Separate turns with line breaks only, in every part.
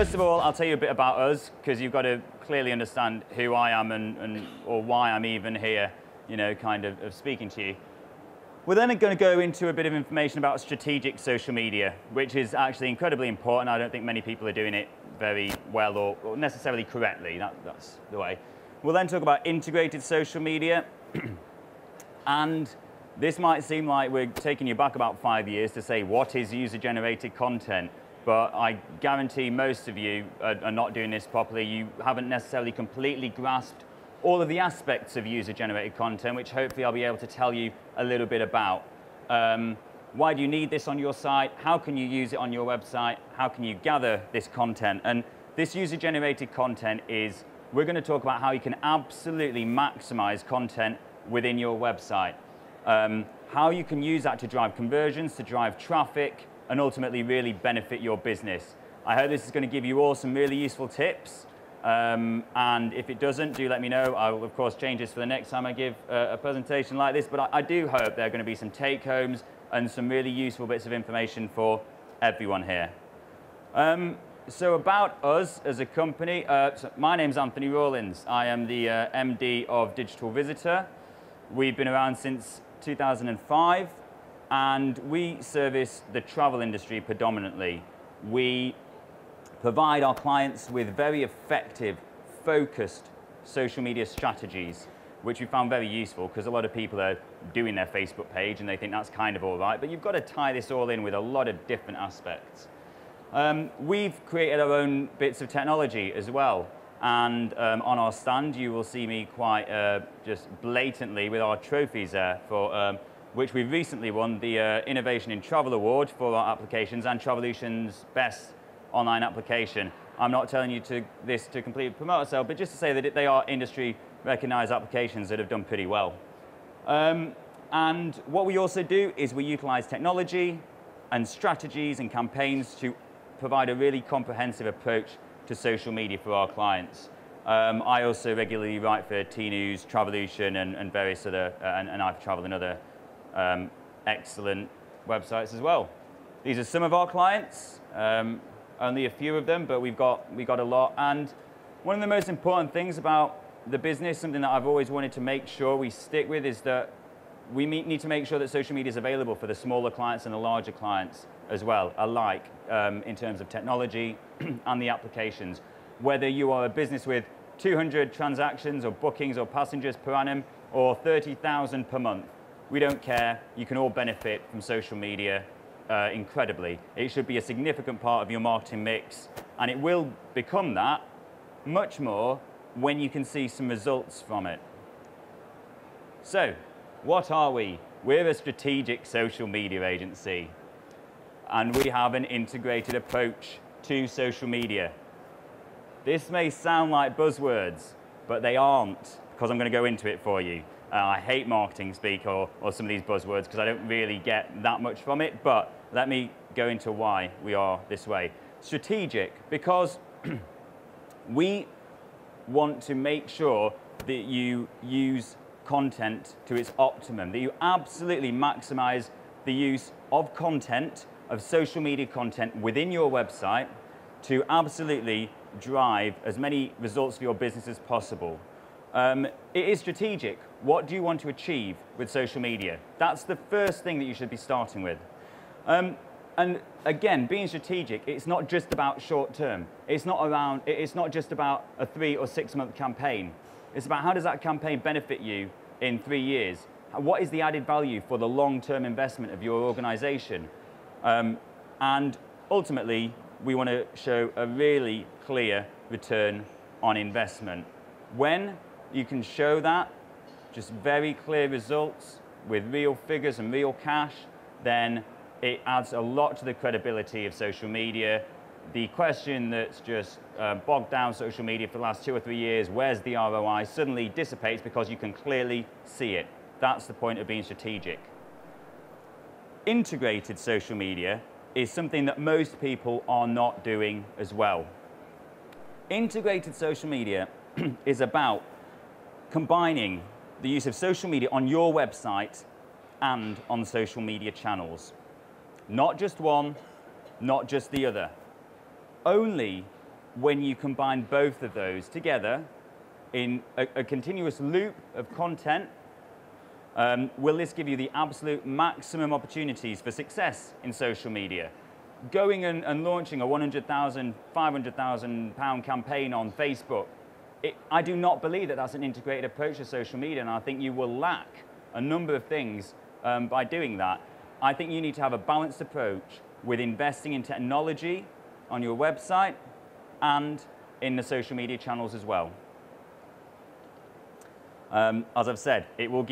first of all, I'll tell you a bit about us, because you've got to clearly understand who I am or why I'm even here, you know, kind of speaking to you. We're then going to go into a bit of information about strategic social media, which is actually incredibly important. I don't think many people are doing it very well or necessarily correctly. That's the way. We'll then talk about integrated social media. And this might seem like we're taking you back about 5 years to say, what is user-generated content? But I guarantee most of you are not doing this properly. You haven't necessarily completely grasped all of the aspects of user-generated content, which hopefully I'll be able to tell you a little bit about. Why do you need this on your site? How can you use it on your website? How can you gather this content? And this user-generated content is, we're going to talk about how you can absolutely maximize content within your website. How you can use that to drive conversions, to drive traffic, and ultimately really benefit your business. I hope this is going to give you all some really useful tips. And if it doesn't, do let me know. I will, of course, change this for the next time I give a presentation like this. But I do hope there are going to be some take-homes and some really useful bits of information for everyone here. So about us as a company, so my name's Anthony Rawlins. I am the MD of Digital Visitor. We've been around since 2005, and we service the travel industry predominantly. We provide our clients with very effective, focused social media strategies, which we found very useful because a lot of people are doing their Facebook page and they think that's kind of all right, but you've got to tie this all in with a lot of different aspects. We've created our own bits of technology as well, and on our stand you will see me quite just blatantly with our trophies there, for which we recently won the Innovation in Travel Award for our applications and Travolution's Best Online Application. I'm not telling you this to completely promote ourselves, but just to say that they are industry recognized applications that have done pretty well. And what we also do is we utilize technology and strategies and campaigns to provide a really comprehensive approach to social media for our clients. I also regularly write for T-News, Travolution, and various other, and I've traveled in other excellent websites as well. These are some of our clients. Only a few of them, but we got a lot. And one of the most important things about the business, something that I've always wanted to make sure we stick with, is that we need to make sure that social media is available for the smaller clients and the larger clients as well, alike, in terms of technology and the applications. Whether you are a business with 200 transactions or bookings or passengers per annum or 30,000 per month, we don't care. You can all benefit from social media incredibly. It should be a significant part of your marketing mix, and it will become that much more when you can see some results from it. So, what are we? We're a strategic social media agency, and we have an integrated approach to social media. This may sound like buzzwords, but they aren't, because I'm going to go into it for you. I hate marketing speak or some of these buzzwords because I don't really get that much from it, but let me go into why we are this way. Strategic, because we want to make sure that you use content to its optimum, that you absolutely maximize the use of content, of social media content within your website to absolutely drive as many results for your business as possible. It is strategic. What do you want to achieve with social media? That's the first thing that you should be starting with. And again, being strategic, it's not just about short term. It's not just about a 3 or 6 month campaign. It's about how does that campaign benefit you in 3 years? What is the added value for the long-term investment of your organization? And ultimately, we want to show a really clear return on investment. When you can show that, just very clear results with real figures and real cash, then it adds a lot to the credibility of social media. The question that's just bogged down social media for the last 2 or 3 years, where's the ROI, suddenly dissipates because you can clearly see it. That's the point of being strategic. Integrated social media is something that most people are not doing as well. Integrated social media is about combining the use of social media on your website and on social media channels. Not just one, not just the other. Only when you combine both of those together in a continuous loop of content, will this give you the absolute maximum opportunities for success in social media? Going and launching a £100,000, £500,000 campaign on Facebook, I do not believe that that's an integrated approach to social media, and I think you will lack a number of things by doing that. I think you need to have a balanced approach with investing in technology on your website and in the social media channels as well. As I've said, it will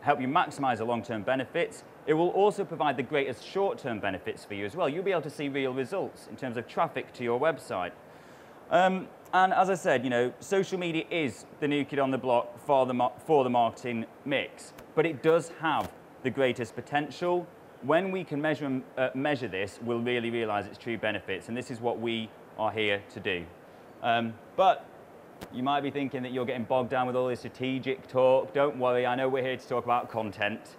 help you maximize the long-term benefits. It will also provide the greatest short-term benefits for you as well. You'll be able to see real results in terms of traffic to your website. And as I said, you know, social media is the new kid on the block for the marketing mix, but it does have the greatest potential. When we can measure this, we'll really realize its true benefits, and this is what we are here to do. But you might be thinking that you're getting bogged down with all this strategic talk. Don't worry, I know we're here to talk about content.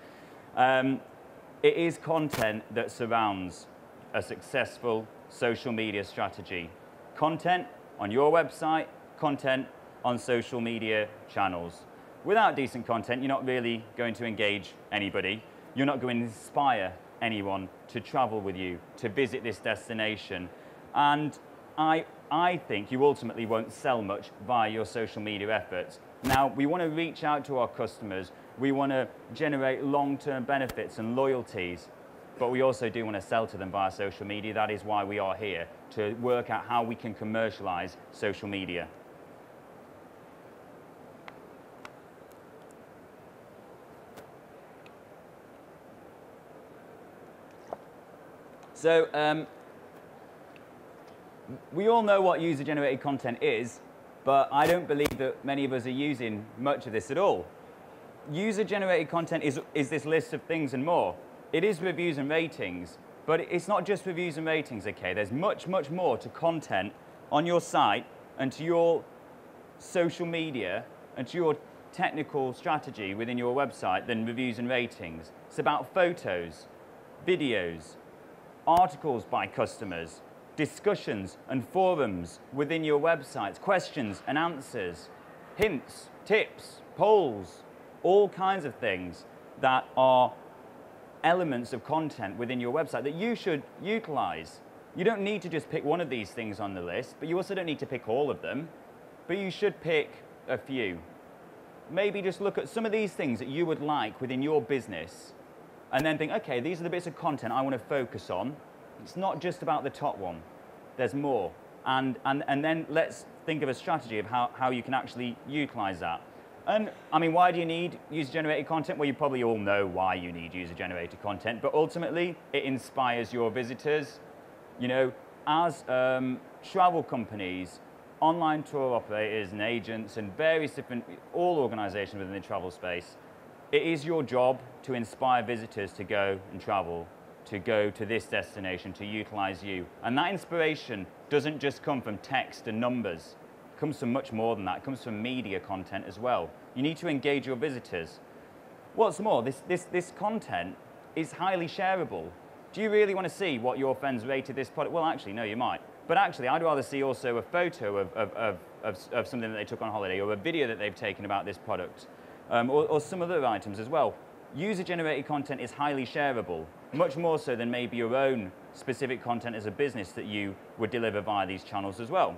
It is content that surrounds a successful social media strategy. Content on your website, content on social media channels. Without decent content, you're not really going to engage anybody. You're not going to inspire anyone to travel with you, to visit this destination. And I think you ultimately won't sell much via your social media efforts. Now, we want to reach out to our customers. We want to generate long-term benefits and loyalties, but we also do want to sell to them via social media. That is why we are here, to work out how we can commercialize social media. So, we all know what user-generated content is, but I don't believe that many of us are using much of this at all. User-generated content is this list of things and more. It is reviews and ratings, but it's not just reviews and ratings, okay? There's much, much more to content on your site and to your social media and to your technical strategy within your website than reviews and ratings. It's about photos, videos, articles by customers, discussions and forums within your websites, questions and answers, hints, tips, polls, all kinds of things that are elements of content within your website that you should utilize. You don't need to just pick one of these things on the list, but you also don't need to pick all of them, but you should pick a few. Maybe just look at some of these things that you would like within your business and then think, okay, these are the bits of content I want to focus on. It's not just about the top one. There's more. And then let's think of a strategy of how you can actually utilize that. And I mean, why do you need user-generated content? Well, you probably all know why you need user-generated content, but ultimately it inspires your visitors. You know, as travel companies, online tour operators and agents and various different, all organizations within the travel space, it is your job to inspire visitors to go and travel, to go to this destination, to utilize you. And that inspiration doesn't just come from text and numbers. It comes from much more than that. It comes from media content as well. You need to engage your visitors. What's more, this content is highly shareable. Do you really want to see what your friends rated this product? Well, actually, no, you might. But actually, I'd rather see also a photo of something that they took on holiday or a video that they've taken about this product or some other items as well. User-generated content is highly shareable, much more so than maybe your own specific content as a business that you would deliver via these channels as well.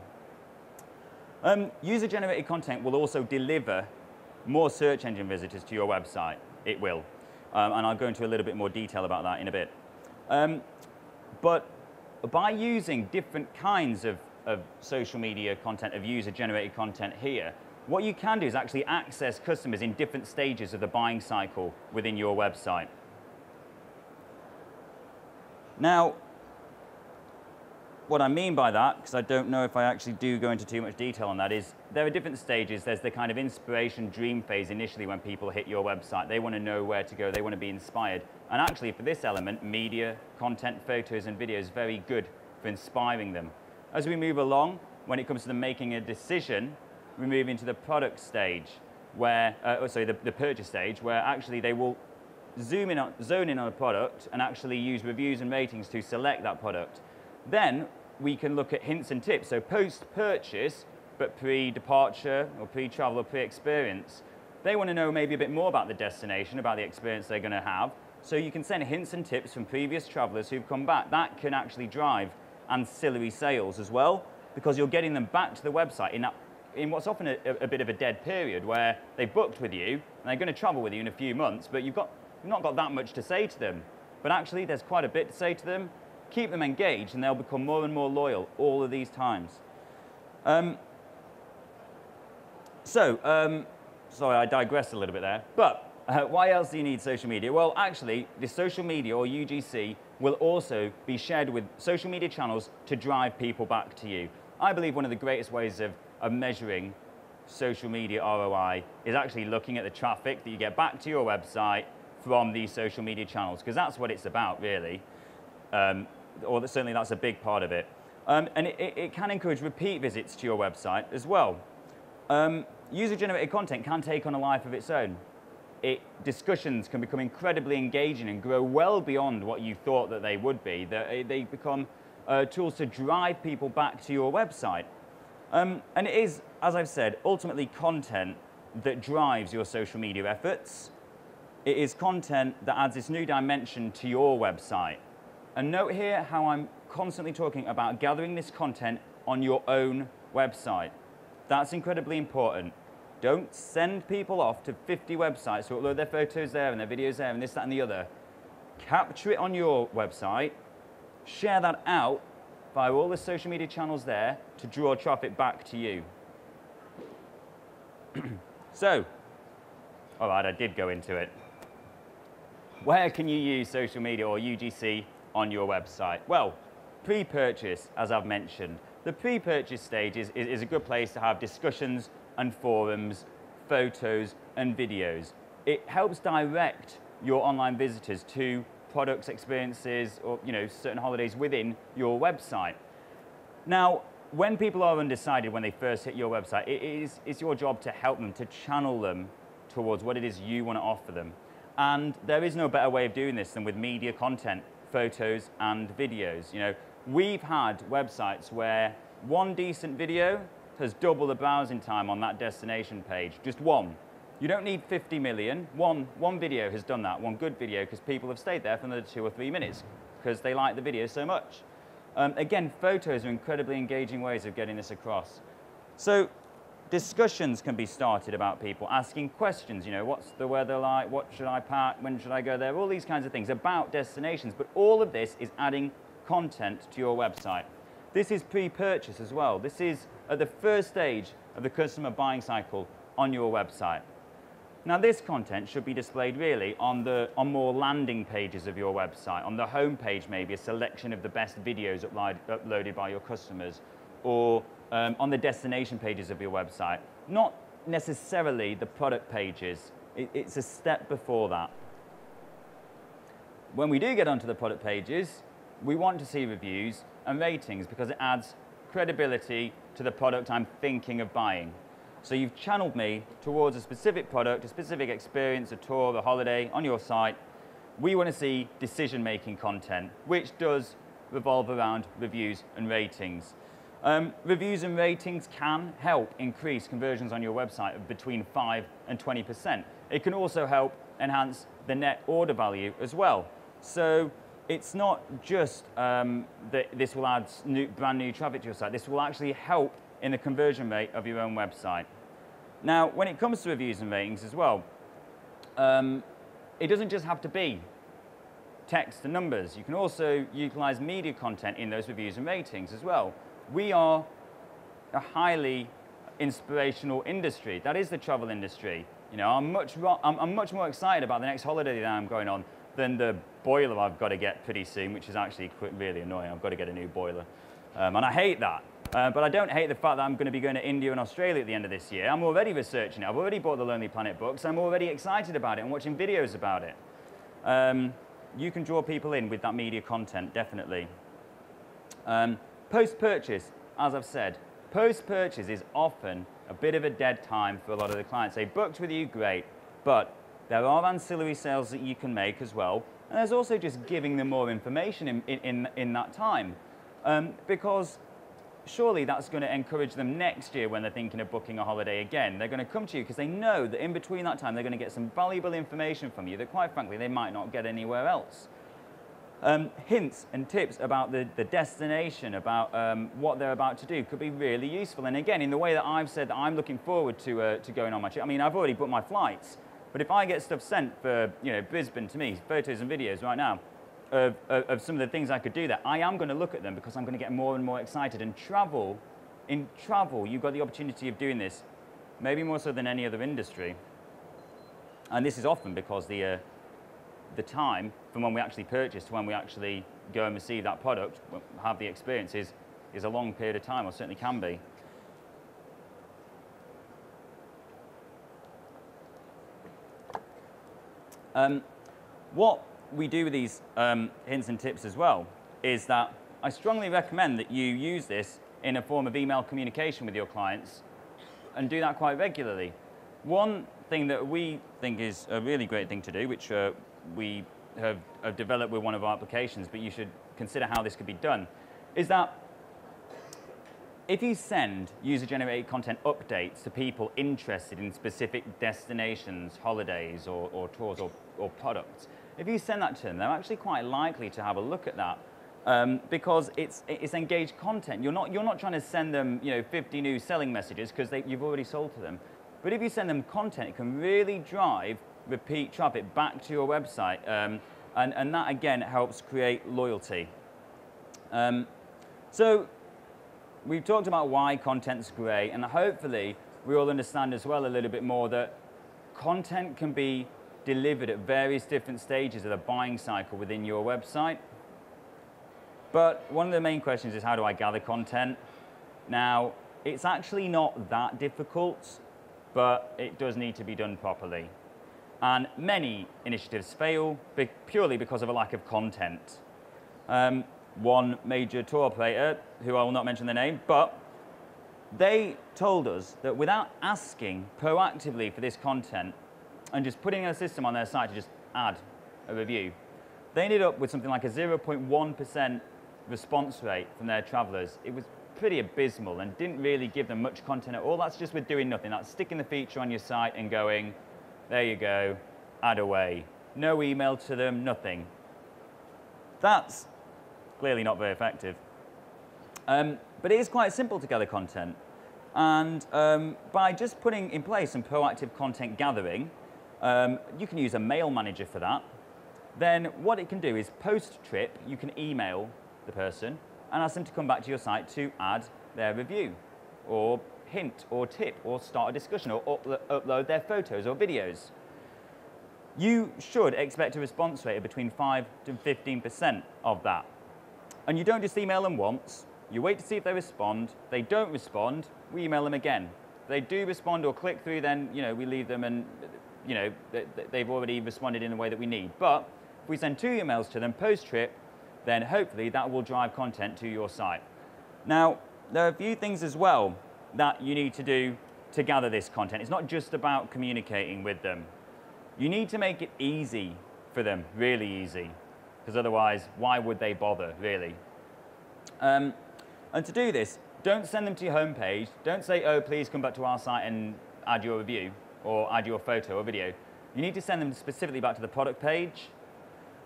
User-generated content will also deliver more search engine visitors to your website. It will. And I'll go into a little bit more detail about that in a bit. But by using different kinds of social media content, of user-generated content here, what you can do is actually access customers in different stages of the buying cycle within your website. Now, what I mean by that, because I don't know if I actually do go into too much detail on that, is there are different stages. There's the kind of inspiration dream phase initially when people hit your website. They want to know where to go. They want to be inspired. And actually, for this element, media, content, photos, and videos is very good for inspiring them. As we move along, when it comes to them making a decision, we move into the product stage, where, the purchase stage, where actually they will zone in on a product and actually use reviews and ratings to select that product. Then, we can look at hints and tips. So post-purchase, but pre-departure or pre-travel or pre-experience. They want to know maybe a bit more about the destination, about the experience they're going to have. So you can send hints and tips from previous travelers who've come back. That can actually drive ancillary sales as well, because you're getting them back to the website in what's often a bit of a dead period where they booked with you and they're going to travel with you in a few months, but you've not got that much to say to them. But actually, there's quite a bit to say to them. Keep them engaged, and they'll become more and more loyal all of these times. Sorry, I digressed a little bit there. But why else do you need social media? Well, actually, the social media, or UGC, will also be shared with social media channels to drive people back to you. I believe one of the greatest ways of measuring social media ROI is actually looking at the traffic that you get back to your website from these social media channels, because that's what it's about, really. Or certainly that's a big part of it. And it can encourage repeat visits to your website as well. User-generated content can take on a life of its own. Discussions can become incredibly engaging and grow well beyond what you thought that they would be. They become tools to drive people back to your website. And it is, as I've said, ultimately content that drives your social media efforts. It is content that adds this new dimension to your website. And note here how I'm constantly talking about gathering this content on your own website. That's incredibly important. Don't send people off to 50 websites to upload their photos there and their videos there and this, that, and the other. Capture it on your website, share that out via all the social media channels there to draw traffic back to you. So, all right, I did go into it. Where can you use social media or UGC on your website? Well, pre-purchase, as I've mentioned. The pre-purchase stage is a good place to have discussions and forums, photos and videos. It helps direct your online visitors to products, experiences, or certain holidays within your website. Now, when people are undecided when they first hit your website, it's your job to help them, to channel them towards what it is you want to offer them. And there is no better way of doing this than with media content, photos and videos. We've had websites where one decent video has double the browsing time on that destination page, just one. You don't need 50 million. One video has done that, one good video, because people have stayed there for another 2 or 3 minutes because they like the video so much. Again, photos are incredibly engaging ways of getting this across. So discussions can be started about people asking questions, what's the weather like, what should I pack, when should I go there, all these kinds of things about destinations. But all of this is adding content to your website. This is pre-purchase as well. This is at the first stage of the customer buying cycle on your website. Now, this content should be displayed really on more landing pages of your website. On the home page, maybe a selection of the best videos uploaded by your customers, or on the destination pages of your website. Not necessarily the product pages. It's a step before that. When we do get onto the product pages, we want to see reviews and ratings because it adds credibility to the product I'm thinking of buying. So you've channeled me towards a specific product, a specific experience, a tour, a holiday on your site. We want to see decision-making content, which does revolve around reviews and ratings. Reviews and ratings can help increase conversions on your website of between 5 and 20%. It can also help enhance the net order value as well. So it's not just that this will add brand new traffic to your site. This will actually help in the conversion rate of your own website. Now, when it comes to reviews and ratings as well, it doesn't just have to be text and numbers. You can also utilize media content in those reviews and ratings as well. We are a highly inspirational industry. That is the travel industry. I'm much more excited about the next holiday that I'm going on than the boiler I've got to get pretty soon, which is actually really annoying. I've got to get a new boiler. And I hate that. But I don't hate the fact that I'm going to be going to India and Australia at the end of this year. I'm already researching it. I've already bought the Lonely Planet books. I'm already excited about it and watching videos about it. You can draw people in with that media content, definitely. Post-purchase, as I've said, post-purchase is often a bit of a dead time for a lot of the clients. They booked with you, great, but there are ancillary sales that you can make as well. And there's also just giving them more information in that time. Because surely that's going to encourage them next year when they're thinking of booking a holiday again. They're going to come to you because they know that in between that time they're going to get some valuable information from you that quite frankly they might not get anywhere else. Hints and tips about the destination, about what they're about to do could be really useful. And again, in the way that I've said that I'm looking forward to going on my trip, I mean, I've already booked my flights, but if I get stuff sent for, you know, Brisbane to me, photos and videos right now, of some of the things I could do there, I am going to look at them because I'm going to get more and more excited. And in travel, you've got the opportunity of doing this, maybe more so than any other industry. And this is often because the time from when we actually purchase to when we actually go and receive that product, have the experience, is a long period of time, or certainly can be. What we do with these hints and tips as well is that I strongly recommend that you use this in a form of email communication with your clients and do that quite regularly. One thing that we think is a really great thing to do, which we have developed with one of our applications, but you should consider how this could be done, is that if you send user-generated content updates to people interested in specific destinations, holidays, or tours, or products, if you send that to them, they're actually quite likely to have a look at that because it's engaged content. You're not trying to send them, you know, 50 new selling messages because you've already sold to them. But if you send them content, it can really drive repeat traffic back to your website, and that again helps create loyalty. So we've talked about why content's great, and hopefully we all understand as well a little bit more that content can be delivered at various different stages of the buying cycle within your website. But one of the main questions is, how do I gather content? Now, it's actually not that difficult, but it does need to be done properly. And many initiatives fail purely because of a lack of content. One major tour operator, who I will not mention the name, but they told us that without asking proactively for this content and just putting a system on their site to just add a review, they ended up with something like a 0.1% response rate from their travelers. It was pretty abysmal and didn't really give them much content at all. That's just with doing nothing. That's sticking the feature on your site and going, there you go, add away. No email to them, nothing. That's clearly not very effective. But it is quite simple to gather content. And by just putting in place some proactive content gathering, you can use a mail manager for that. Then what it can do is post-trip, you can email the person and ask them to come back to your site to add their review, or hint, or tip, or start a discussion, or upload their photos or videos. You should expect a response rate of between 5 to 15% of that. And you don't just email them once, you wait to see if they respond. If they don't respond, we email them again. If they do respond or click through, then we leave them, and they've already responded in the way that we need. But if we send 2 emails to them post-trip, then hopefully that will drive content to your site. Now, there are a few things as well that you need to do to gather this content. It's not just about communicating with them. You need to make it easy for them, really easy, because otherwise, why would they bother, really? And to do this, don't send them to your homepage. Don't say, oh, please come back to our site and add your review, or add your photo or video. You need to send them specifically back to the product page,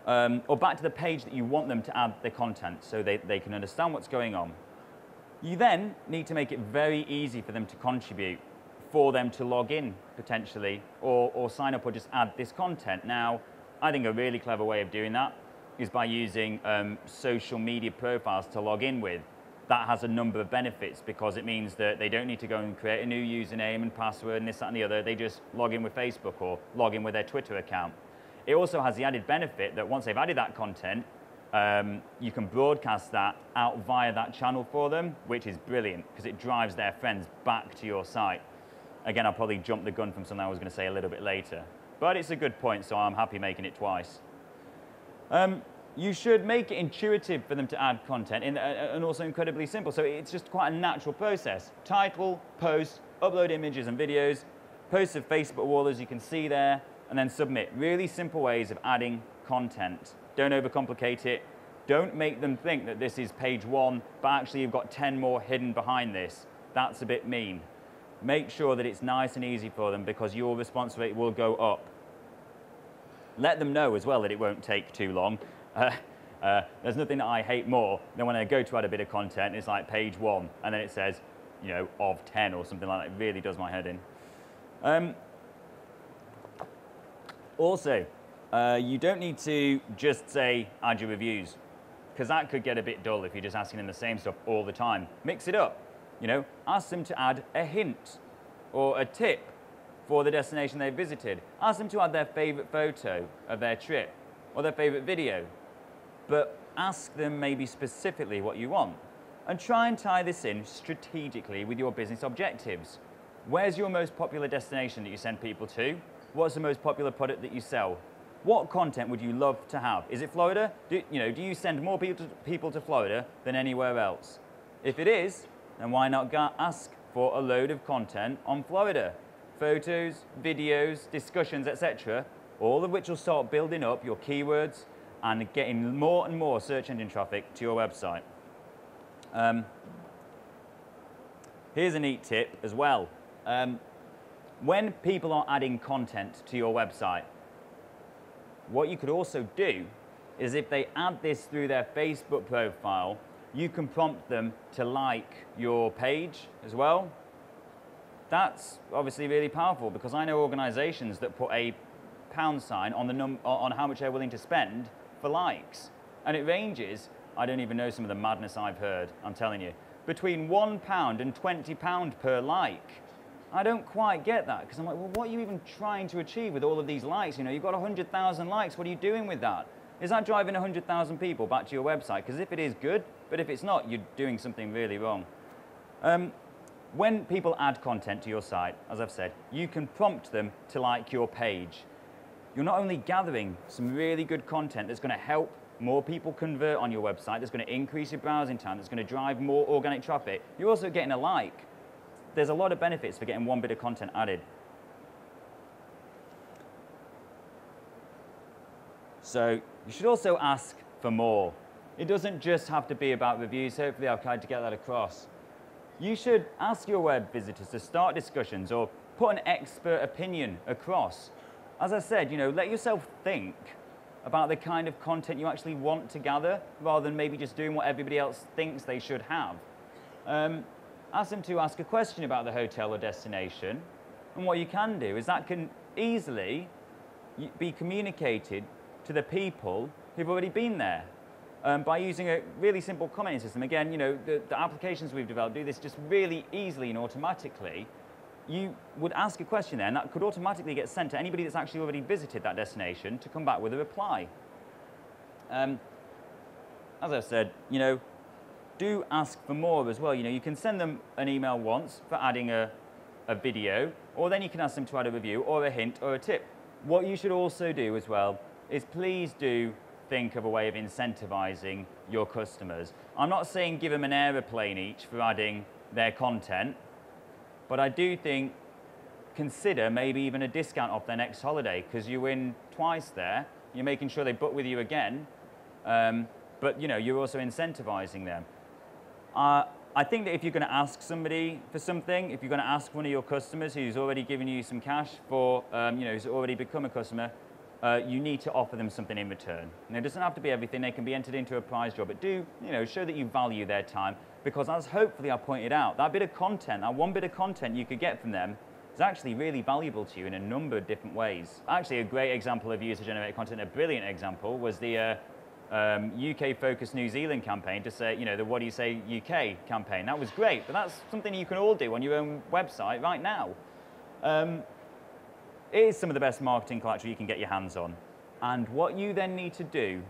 or back to the page that you want them to add their content so they can understand what's going on. You then need to make it very easy for them to contribute, for them to log in, potentially, or sign up or just add this content. Now, I think a really clever way of doing that is by using social media profiles to log in with. That has a number of benefits because it means that they don't need to go and create a new username and password and this, that, and the other. They just log in with Facebook or log in with their Twitter account. It also has the added benefit that once they've added that content, you can broadcast that out via that channel for them, which is brilliant because it drives their friends back to your site. Again, I'll probably jump the gun from something I was going to say a little bit later. But it's a good point, so I'm happy making it twice. You should make it intuitive for them to add content and also incredibly simple. So it's just quite a natural process. Title, post, upload images and videos, post a Facebook wall as you can see there, and then submit. Really simple ways of adding content. Don't overcomplicate it. Don't make them think that this is page 1, but actually you've got 10 more hidden behind this. That's a bit mean. Make sure that it's nice and easy for them, because your response rate will go up. Let them know as well that it won't take too long. There's nothing that I hate more than when I go to add a bit of content, it's like page 1, and then it says, you know, of 10 or something like that. It really does my head in. Also, you don't need to just say, add your reviews, because that could get a bit dull if you're just asking them the same stuff all the time. Mix it up. You know, ask them to add a hint or a tip for the destination they've visited. Ask them to add their favorite photo of their trip or their favorite video. But ask them maybe specifically what you want. And try and tie this in strategically with your business objectives. Where's your most popular destination that you send people to? What's the most popular product that you sell? What content would you love to have? Is it Florida? Do you send more people to Florida than anywhere else? If it is, then why not ask for a load of content on Florida? Photos, videos, discussions, etc., all of which will start building up your keywords and getting more and more search engine traffic to your website. Here's a neat tip as well. When people are adding content to your website, what you could also do is, if they add this through their Facebook profile, you can prompt them to like your page as well. That's obviously really powerful, because I know organizations that put a pound sign on how much they're willing to spend for likes. And it ranges, I don't even know some of the madness I've heard, I'm telling you, between £1 and £20 per like. I don't quite get that, because I'm like, well, what are you even trying to achieve with all of these likes? You know, you've got 100,000 likes, what are you doing with that? Is that driving 100,000 people back to your website? Because if it is, good, but if it's not, you're doing something really wrong. When people add content to your site, as I've said, you can prompt them to like your page. You're not only gathering some really good content that's going to help more people convert on your website, that's going to increase your browsing time, that's going to drive more organic traffic, you're also getting a like. There's a lot of benefits for getting one bit of content added. So you should also ask for more. It doesn't just have to be about reviews. Hopefully I've tried to get that across. You should ask your web visitors to start discussions or put an expert opinion across. As I said, you know, let yourself think about the kind of content you actually want to gather, rather than maybe just doing what everybody else thinks they should have. Ask them to ask a question about the hotel or destination, and what you can do is that can easily be communicated to the people who've already been there by using a really simple commenting system. Again, you know, the applications we've developed do this just really easily and automatically. You would ask a question there, and that could automatically get sent to anybody that's actually already visited that destination to come back with a reply. As I've said, you know, do ask for more as well. You know, you can send them an email once for adding a video, or then you can ask them to add a review or a hint or a tip. What you should also do as well is, please do think of a way of incentivizing your customers. I'm not saying give them an aeroplane each for adding their content, but I do think consider maybe even a discount off their next holiday, because you win twice there. You're making sure they book with you again, but you know, you're also incentivizing them. I think that if you're going to ask somebody for something, if you're going to ask one of your customers who's already given you some cash for, you know, who's already become a customer, you need to offer them something in return. And it doesn't have to be everything. They can be entered into a prize draw, but do, you know, show that you value their time, because as hopefully I pointed out, that bit of content, that one bit of content you could get from them is actually really valuable to you in a number of different ways. Actually, a great example of user-generated content, a brilliant example, was the UK-focused New Zealand campaign to say, you know, the What Do You Say UK campaign. That was great, but that's something you can all do on your own website right now. It is some of the best marketing collateral you can get your hands on. And what you then need to do,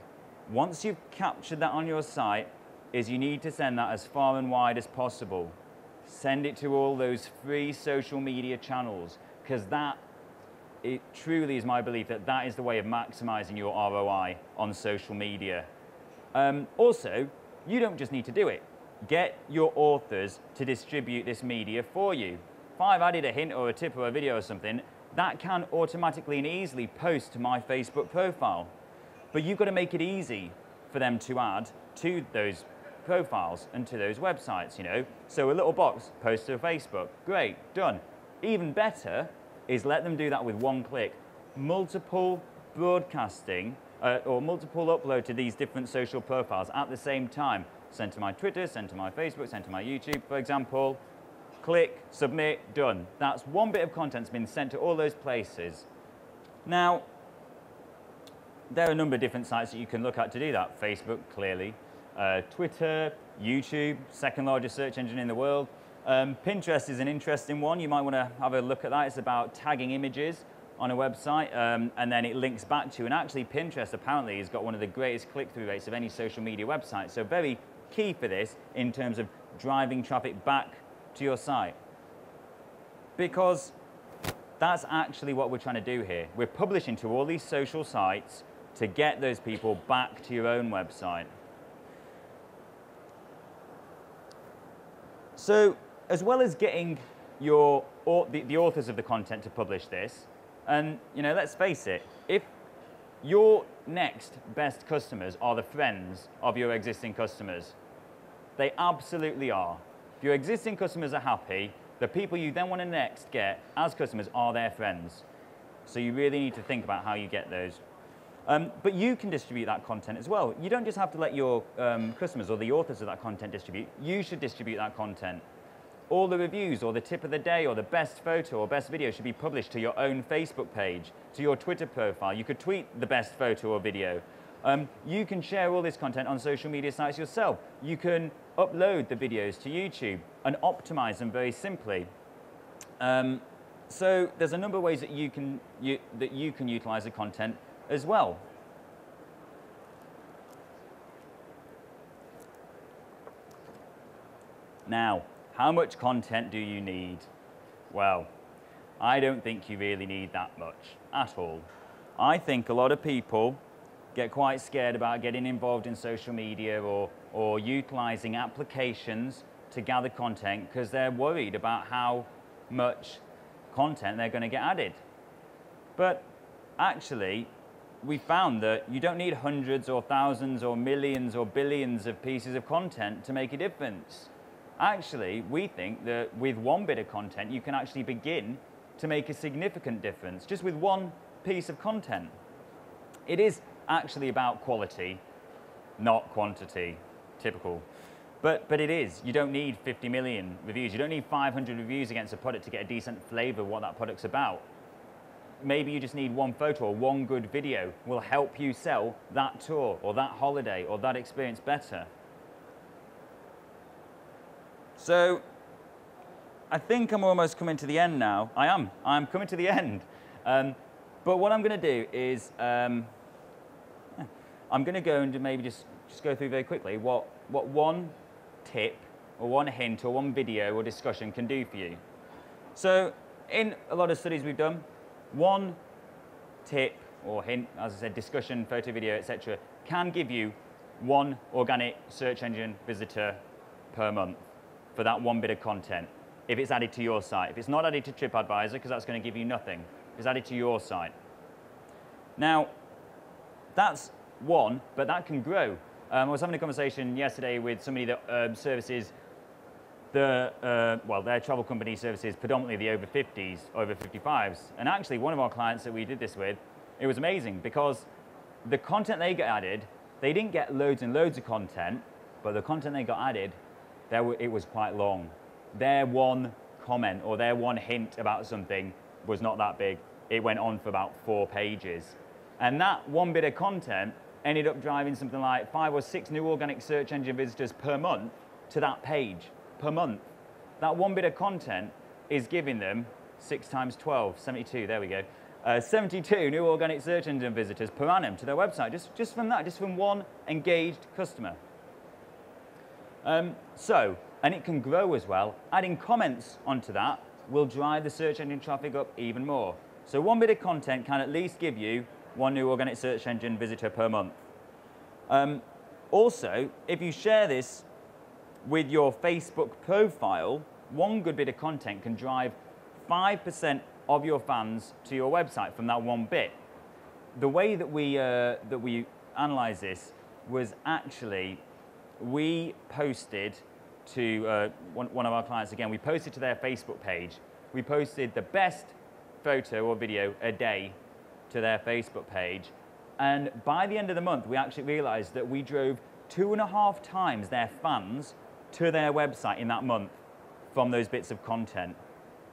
once you've captured that on your site, is you need to send that as far and wide as possible. Send it to all those free social media channels, because it truly is my belief that that is the way of maximizing your ROI on social media. Also, you don't just need to do it. Get your authors to distribute this media for you. If I've added a hint or a tip or a video or something, that can automatically and easily post to my Facebook profile. But you've got to make it easy for them to add to those profiles and to those websites, you know. So a little box, post to Facebook, great, done. Even better is let them do that with one click. Multiple broadcasting or multiple upload to these different social profiles at the same time. Send to my Twitter, send to my Facebook, send to my YouTube, for example. Click, submit, done. That's one bit of content that's been sent to all those places. Now, there are a number of different sites that you can look at to do that. Facebook, clearly. Twitter, YouTube, second largest search engine in the world. Pinterest is an interesting one. You might want to have a look at that. It's about tagging images on a website, and then it links back to. And actually, Pinterest apparently has got one of the greatest click-through rates of any social media website. So very key for this in terms of driving traffic back to your site. Because that's actually what we're trying to do here. We're publishing to all these social sites to get those people back to your own website. So, as well as getting the authors of the content to publish this, and you know, let's face it, if your next best customers are the friends of your existing customers, they absolutely are. If your existing customers are happy, the people you then want to next get as customers are their friends. So you really need to think about how you get those. But you can distribute that content as well. You don't just have to let your customers or the authors of that content distribute. You should distribute that content. All the reviews or the tip of the day or the best photo or best video should be published to your own Facebook page, to your Twitter profile. You could tweet the best photo or video. You can share all this content on social media sites yourself. You can upload the videos to YouTube and optimize them very simply. So there's a number of ways that you can utilize the content as well. Now, how much content do you need? Well, I don't think you really need that much at all. I think a lot of people get quite scared about getting involved in social media or utilizing applications to gather content because they're worried about how much content they're going to get added. But actually, we found that you don't need hundreds or thousands or millions or billions of pieces of content to make a difference. Actually, we think that with one bit of content, you can actually begin to make a significant difference just with one piece of content. It is actually about quality, not quantity, typical. But it is. You don't need 50 million reviews. You don't need 500 reviews against a product to get a decent flavor of what that product's about. Maybe you just need one photo or one good video will help you sell that tour or that holiday or that experience better. So I think I'm almost coming to the end now. I'm coming to the end. But what I'm going to do is I'm going to go and maybe just go through very quickly what one tip or one hint or one video or discussion can do for you. So in a lot of studies we've done, one tip or hint, as I said, discussion, photo, video, etc., can give you one organic search engine visitor per month for that one bit of content, if it's added to your site. If it's not added to TripAdvisor, because that's going to give you nothing. If it's added to your site. Now, that's one, but that can grow. I was having a conversation yesterday with somebody that services their travel company services predominantly the over 50s, over 55s. And actually, one of our clients that we did this with, it was amazing because the content they got added, they didn't get loads and loads of content, but the content they got added, it was quite long. Their one comment or their one hint about something was not that big. It went on for about 4 pages. And that one bit of content ended up driving something like 5 or 6 new organic search engine visitors per month to that page per month. That one bit of content is giving them 6 times 12, 72, there we go. 72 new organic search engine visitors per annum to their website, just from that, just from one engaged customer. And it can grow as well. Adding comments onto that will drive the search engine traffic up even more. So one bit of content can at least give you 1 new organic search engine visitor per month. Also, if you share this with your Facebook profile, one good bit of content can drive 5% of your fans to your website from that one bit. The way that we analyze this was actually, we posted to one of our clients again, we posted to their Facebook page. We posted the best photo or video a day to their Facebook page. And by the end of the month, we actually realized that we drove 2.5 times their fans to their website in that month from those bits of content.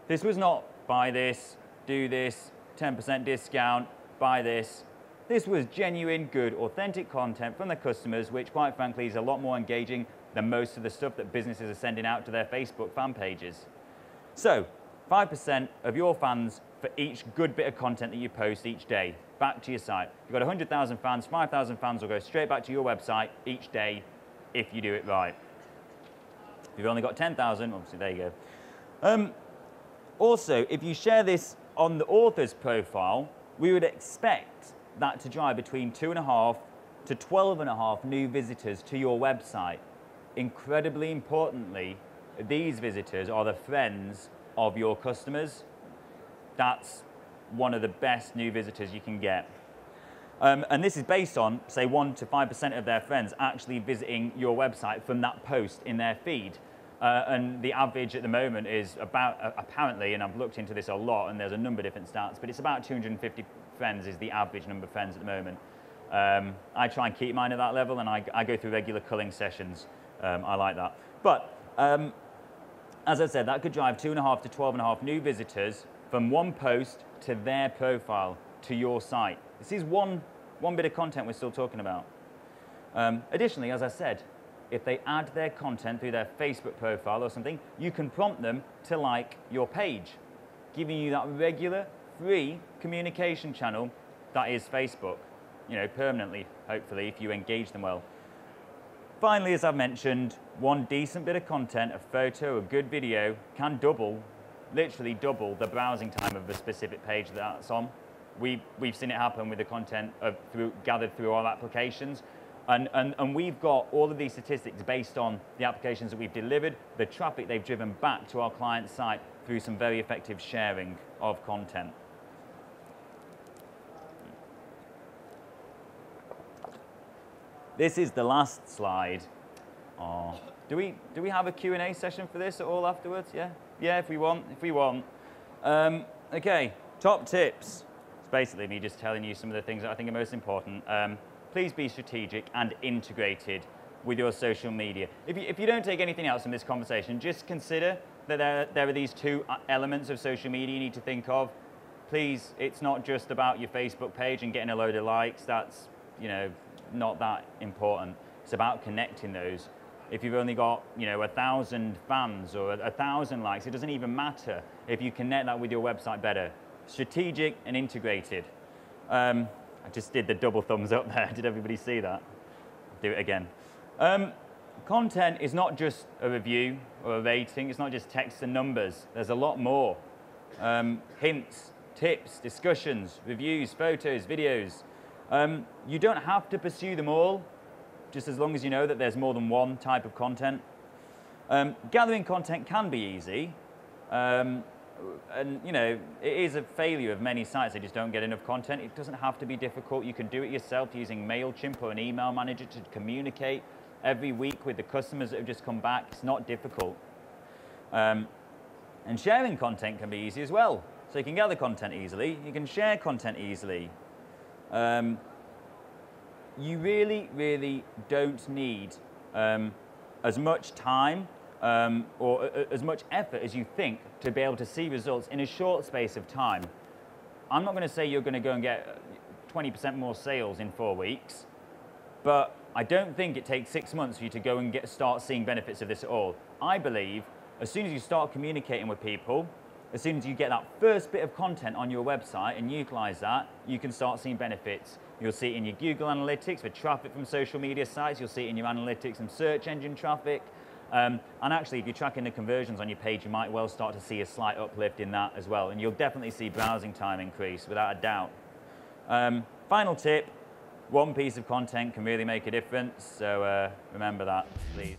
This was not buy this, do this, 10% discount, buy this. This was genuine, good, authentic content from the customers, which quite frankly is a lot more engaging than most of the stuff that businesses are sending out to their Facebook fan pages. So 5% of your fans for each good bit of content that you post each day back to your site. You've got 100,000 fans, 5,000 fans will go straight back to your website each day if you do it right. If you've only got 10,000, obviously there you go. Also, if you share this on the author's profile, we would expect that to drive between 2.5 to 12.5 new visitors to your website. Incredibly importantly, these visitors are the friends of your customers. That's one of the best new visitors you can get. And this is based on, say, 1 to 5% of their friends actually visiting your website from that post in their feed. And the average at the moment is about, apparently, and I've looked into this a lot, and there's a number of different stats, but it's about 250 friends is the average number of friends at the moment. I try and keep mine at that level, and I go through regular culling sessions. I like that. But as I said, that could drive 2.5 to 12.5 new visitors from one post to their profile to your site. This is one bit of content we're still talking about. Additionally, as I said, if they add their content through their Facebook profile or something, you can prompt them to like your page, giving you that regular, free communication channel that is Facebook, you know, permanently, hopefully, if you engage them well. Finally, as I've mentioned, one decent bit of content, a photo, a good video, can double, literally double the browsing time of a specific page that's on. We've seen it happen with the content gathered through our applications. And we've got all of these statistics based on the applications that we've delivered, the traffic they've driven back to our client's site through some very effective sharing of content. This is the last slide. Oh. Do we have a Q&A session for this at all afterwards? Yeah? Yeah, if we want. Okay, top tips. It's basically me just telling you some of the things that I think are most important. Please be strategic and integrated with your social media. If you don't take anything else from this conversation, just consider that there are these two elements of social media you need to think of. Please, it's not just about your Facebook page and getting a load of likes. That's, you know, not that important. It's about connecting those. If you've only got, you know, 1,000 fans or 1,000 likes, it doesn't even matter if you connect that with your website better. Strategic and integrated. I just did the double thumbs up there. Did everybody see that? Do it again. Content is not just a review or a rating. It's not just text and numbers. There's a lot more. Hints, tips, discussions, reviews, photos, videos. You don't have to pursue them all, just as long as you know that there's more than one type of content. Gathering content can be easy. And you know, it is a failure of many sites. They just don't get enough content. It doesn't have to be difficult. You can do it yourself using MailChimp or an email manager to communicate every week with the customers that have just come back. It's not difficult. And sharing content can be easy as well. So you can gather content easily. You can share content easily. You really, really don't need as much time or as much effort as you think to be able to see results in a short space of time. I'm not going to say you're going to go and get 20% more sales in 4 weeks, but I don't think it takes 6 months for you to go and start seeing benefits of this at all. I believe as soon as you start communicating with people, as soon as you get that first bit of content on your website and utilize that, you can start seeing benefits. You'll see it in your Google Analytics for traffic from social media sites. You'll see it in your analytics and search engine traffic. And actually, if you're tracking the conversions on your page, you might well start to see a slight uplift in that as well. And you'll definitely see browsing time increase, without a doubt. Final tip, one piece of content can really make a difference. So remember that, please.